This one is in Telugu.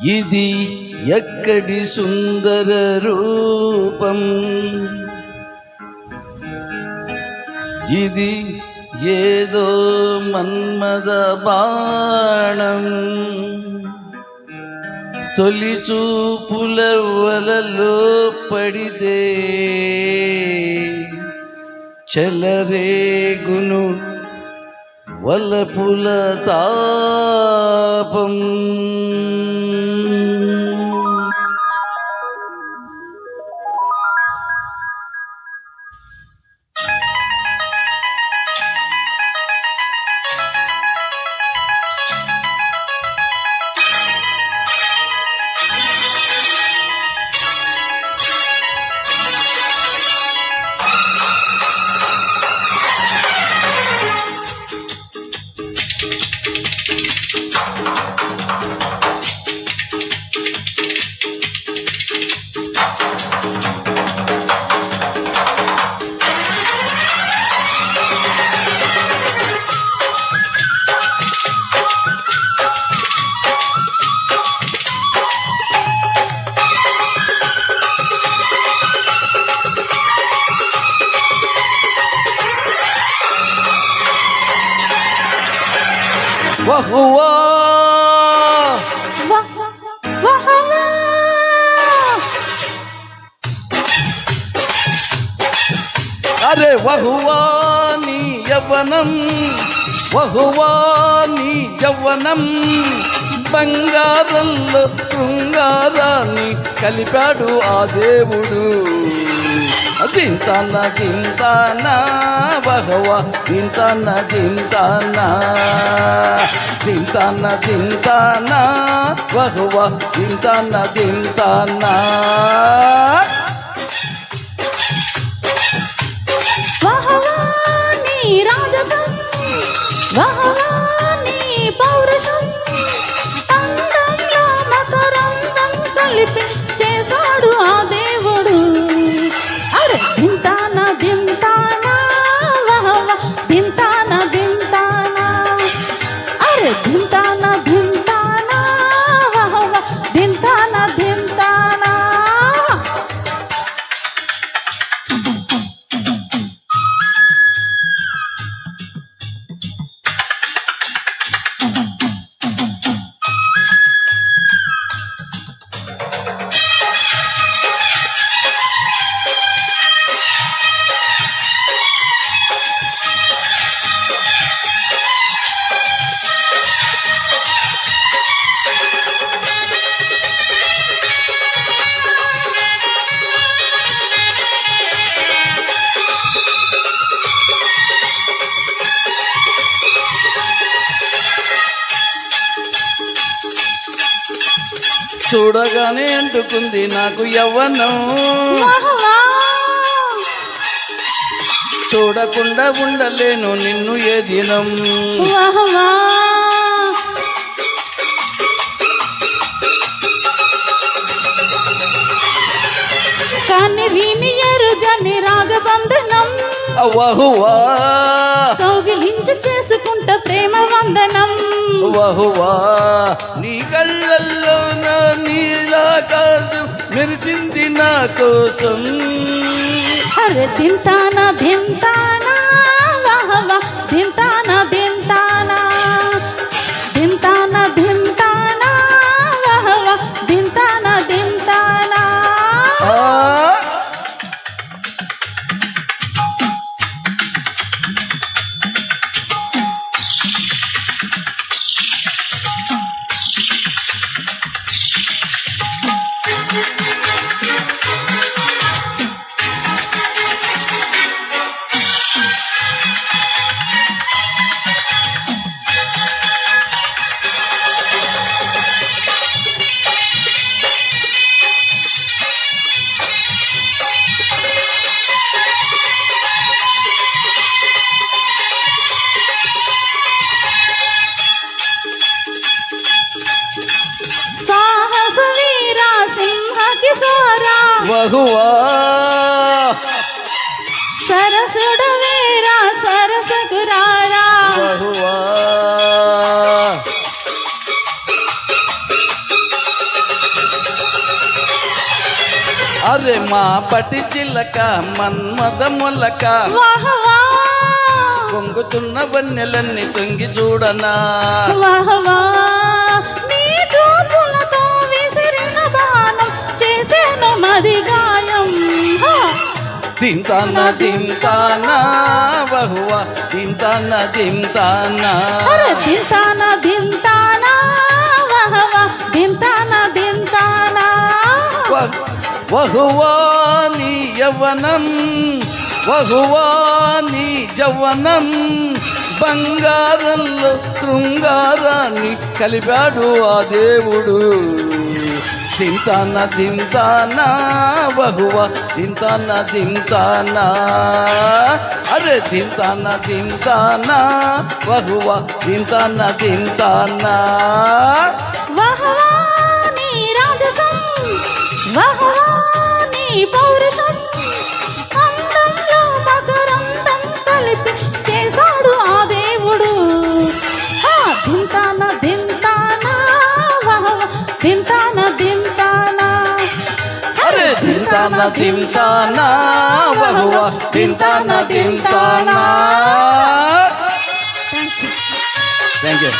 ఇది ఎక్కడి సుందర రూపం, ఇది ఏదో మన్మద బాణం, తొలి చూపుల వలలో పడితే చెలరేగును వలపుల తాపం. వహువా అరే వహువా నీ యవ్వనం, వహువా నీ యవ్వనం, బంగారంలో శృంగారాన్ని కలిపాడు ఆ దేవుడు. దింతానా దింతానా వహువా, దింతానా దింతానా, దింతానా దింతానా వహువా, దింతానా దింతానా. వహవా నీ రాజసం, వహవా నీ పౌరుషం, అందంలో మకరందం కలిపి చేశాడు ఆ దేవుడు. అరే దింతానా దింతానా వహవా, దింతానా దింతానా, అరే దింతానా దింతానా వహవా, దింతానా దింతానా. చూడగానే అంటుకుంది నాకు యవ్వనం, చూడకుండా ఉండలేను నిన్ను ఏ దినం. కానీ విని ఎరుగని రాగబంధనం, వహువా కౌగిలించి చేసుకుంట ప్రేమ వందనం. వహువా నీ కళ్ళల్లో నా నీలాకాశం మెరిసింది నా కోసం. అరే దింతానా దింతానా వహవా, దింతానా దింతానా, దింతానా దింతానా వహవా, దింతానా దింతానా. వహువా సరసుడవేరా సరసకురారా వహువా మా పటి చిల్లక మన్మద మొలక వాహ్ వాహ్ పొంగుతున్న వన్నెలన్నీ తొంగి చూడనా వాహ్ వాహ్ నీ చూపులతో విసిరిన బాణం చేసేను మది గాయం హా! దింతానా దింతానా వహువా దింతానా దింతానా అరే దింతానా దింతానా వాహ్ వాహ్ దింతానా దింతానా వహువా నీ యవ్వనం వహువా నీ జవ్వనం బంగారంలో శృంగారాన్ని కలిపాడు ఆ దేవుడు దింతానా దింతానా వహువా దింతానా దింతానా అరే దింతానా దింతానా వహువా దింతానా దింతానా వాహ్ వాహ్ నీ రాజసం వాహ్ వాహ్ నీ పౌరుషం అందంలో మకరందం కలిపి చేశాడు ఆ దేవుడు హా! దింతానా దింతానా వాహ్ వాహ్ దింతానా దింతానా అరే దింతానా దింతానా వహువా దింతానా దింతానా థ్యాంక్ యూ